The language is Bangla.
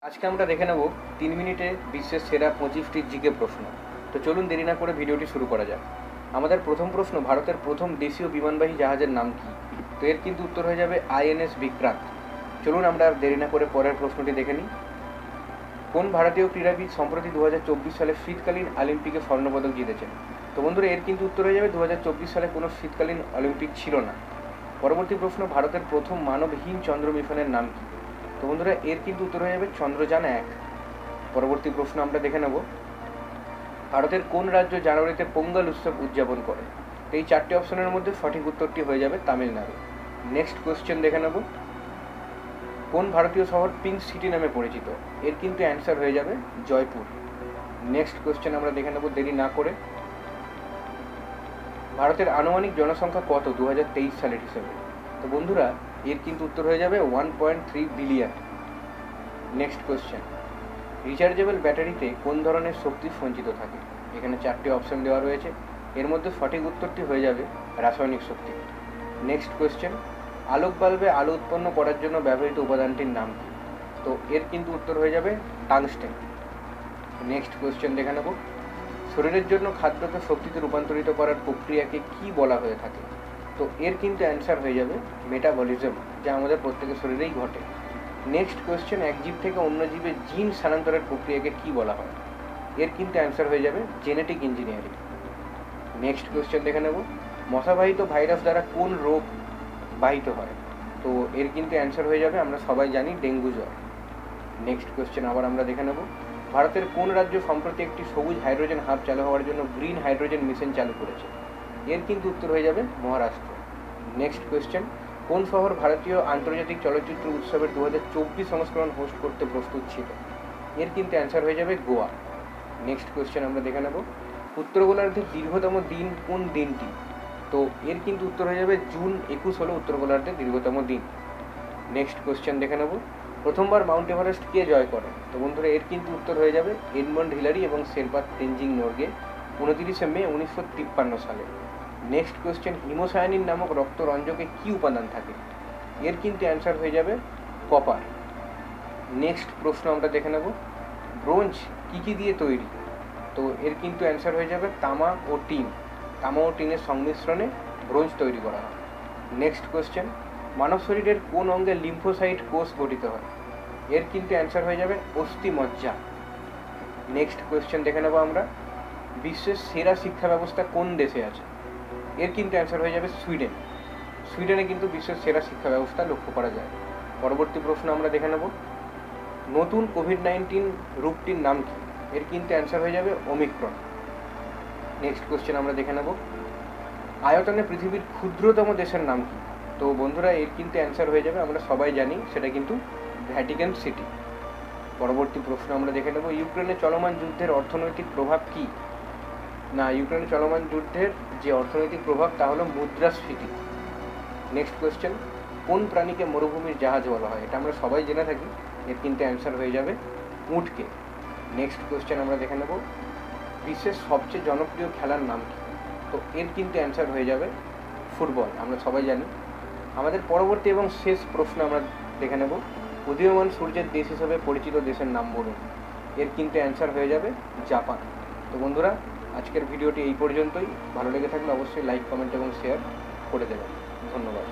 আজকে আমরা দেখে নেব 3 মিনিটে বিশ্বের সেরা 25টি জিকে প্রশ্ন। তো চলুন দেরি না করে ভিডিওটি শুরু করা যাক। আমাদের প্রথম প্রশ্ন, ভারতের প্রথম দেশীয় বিমানবাহী জাহাজের নাম কি? তো এর কিন্তু উত্তর হয়ে যাবে আইএনএস বিক্রান্ত। চলুন আমরা আর দেরি না করে পরের প্রশ্নটি দেখে নিই। কোন ভারতীয় ক্রীড়াবিদ সম্প্রতি 2024 সালে শীতকালীন অলিম্পিকে স্বর্ণপদক জিতেছেন? তো বন্ধুরা এর কিন্তু উত্তর হয়ে যাবে 2024 সালে কোনো শীতকালীন অলিম্পিক ছিল না। পরবর্তী প্রশ্ন, ভারতের প্রথম মানবহীন চন্দ্র মিশনের নাম কি? তো বন্ধুরা এর কিন্তু উত্তর হয়ে যাবে চন্দ্রযান-1। পরবর্তী প্রশ্ন আমরা দেখে নেব, ভারতের কোন রাজ্য জানুয়ারিতে পোঙ্গল উৎসব উদযাপন করে? তো এই 4টে অপশনের মধ্যে সঠিক উত্তরটি হয়ে যাবে তামিলনাড়ু। নেক্সট কোয়েশ্চেন দেখে নেব, কোন ভারতীয় শহর পিঙ্ক সিটি নামে পরিচিত? এর কিন্তু অ্যান্সার হয়ে যাবে জয়পুর। নেক্সট কোয়েশ্চেন আমরা দেখে নেব দেরি না করে, ভারতের আনুমানিক জনসংখ্যা কত 2023 সালের হিসেবে? তো বন্ধুরা এর কিন্তু উত্তর হয়ে যাবে 1.3 বিলিয়ন। নেক্সট কোয়েশ্চেন, রিচার্জেবল ব্যাটারিতে কোন ধরনের শক্তি সঞ্চিত থাকে? এখানে 4টে অপশন দেওয়া রয়েছে, এর মধ্যে সঠিক উত্তরটি হয়ে যাবে রাসায়নিক শক্তি। নেক্সট কোয়েশ্চেন, আলোক বাল্বে আলো উৎপন্ন করার জন্য ব্যবহৃত উপাদানটির নাম কি? তো এর কিন্তু উত্তর হয়ে যাবে টাংস্টেন। নেক্সট কোয়েশ্চেন দেখে নেব, শরীরের জন্য খাদ্যকে শক্তিতে রূপান্তরিত করার প্রক্রিয়াকে কি বলা হয়ে থাকে? তো এর কিন্তু অ্যান্সার হয়ে যাবে মেটাবলিজম, যা আমাদের প্রত্যেকের শরীরেই ঘটে। নেক্সট কোয়েশ্চেন, এক জীব থেকে অন্য জীবে জিন স্থানান্তরের প্রক্রিয়াকে কি বলা হয়? এর কিন্তু অ্যান্সার হয়ে যাবে জেনেটিক ইঞ্জিনিয়ারিং। নেক্সট কোয়েশ্চেন দেখে নেব, মশাবাহিত ভাইরাস দ্বারা কোন রোগ বাহিত হয়? তো এর কিন্তু অ্যান্সার হয়ে যাবে, আমরা সবাই জানি, ডেঙ্গু জ্বর। নেক্সট কোয়েশ্চেন আবার আমরা দেখে নেব, ভারতের কোন রাজ্য সম্প্রতি একটি সবুজ হাইড্রোজেন হাব চালু হওয়ার জন্য গ্রিন হাইড্রোজেন মিশন চালু করেছে? এর কিন্তু উত্তর হয়ে যাবে মহারাষ্ট্র। নেক্সট কোয়েশ্চেন, কোন শহর ভারতীয় আন্তর্জাতিক চলচ্চিত্র উৎসবের 2024 সংস্করণ হোস্ট করতে প্রস্তুত ছিল? এর কিন্তু অ্যান্সার হয়ে যাবে গোয়া। নেক্সট কোয়েশ্চেন আমরা দেখে নেব, উত্তর গোলার্ধের দীর্ঘতম দিন কোন দিনটি? তো এর কিন্তু উত্তর হয়ে যাবে জুন 21 হলো উত্তর গোলার্ধের দীর্ঘতম দিন। নেক্সট কোয়েশ্চেন দেখে নেব, প্রথমবার মাউন্ট এভারেস্ট কে জয় করে? তো বন্ধুরা এর কিন্তু উত্তর হয়ে যাবে এডমন্ড হিলারি এবং শেরপা তেনজিং নোরগে 29শে মে 1953 সালে। নেক্সট কোয়েশ্চেন, হিমোসায়ানিন নামক রক্তরঞ্জকে কি উপাদান থাকে? এর কিন্তু অ্যান্সার হয়ে যাবে কপার। নেক্সট প্রশ্ন আমরা দেখে নেব, ব্রোঞ্জ কী দিয়ে তৈরি? তো এর কিন্তু অ্যান্সার হয়ে যাবে তামা ও টিন। তামা ও টিনের সংমিশ্রণে ব্রোঞ্জ তৈরি করা হয়। নেক্সট কোয়েশ্চেন, মানব শরীরের কোন অঙ্গে লিম্ফোসাইট কোষ গঠিত হয়? এর কিন্তু অ্যান্সার হয়ে যাবে অস্থিমজ্জা। নেক্সট কোয়েশ্চেন দেখে নেব আমরা, বিশ্বের সেরা শিক্ষা ব্যবস্থা কোন দেশে আছে? এর কিন্তু অ্যান্সার হয়ে যাবে সুইডেন। সুইডেনে কিন্তু বিশ্বের সেরা শিক্ষা ব্যবস্থা লক্ষ্য করা যায়। পরবর্তী প্রশ্ন আমরা দেখে নেব, নতুন কোভিড-19 রূপটির নাম কি? এর কিন্তু অ্যান্সার হয়ে যাবে ওমিক্রন। নেক্সট কোয়েশ্চেন আমরা দেখে নেব, আয়তনে পৃথিবীর ক্ষুদ্রতম দেশের নাম কি? তো বন্ধুরা এর কিন্তু অ্যান্সার হয়ে যাবে, আমরা সবাই জানি, সেটা কিন্তু ভ্যাটিকান সিটি। পরবর্তী প্রশ্ন আমরা দেখে নেব, ইউক্রেনে চলমান যুদ্ধের অর্থনৈতিক প্রভাব কি? না, ইউক্রেনে চলমান যুদ্ধের যে অর্থনৈতিক প্রভাব তা হলো মুদ্রাস্ফীতি। নেক্সট কোয়েশ্চেন, কোন প্রাণীকে মরুভূমির জাহাজ বলা হয়? এটা আমরা সবাই জেনে থাকি, এর কিন্তু অ্যান্সার হয়ে যাবে উটকে। নেক্সট কোয়েশ্চেন আমরা দেখে নেব, বিশ্বের সবচেয়ে জনপ্রিয় খেলার নাম কি? তো এর কিন্তু অ্যান্সার হয়ে যাবে ফুটবল, আমরা সবাই জানি। আমাদের পরবর্তী এবং শেষ প্রশ্ন আমরা দেখে নেব, উদীয়মান সূর্যের দেশ হিসেবে পরিচিত দেশের নাম বলুন। এর কিন্তু অ্যান্সার হয়ে যাবে জাপান। তো বন্ধুরা আজকের ভিডিওটি এই পর্যন্তই। ভালো লেগে থাকলে অবশ্যই লাইক, কমেন্ট এবং শেয়ার করে দেবেন। ধন্যবাদ।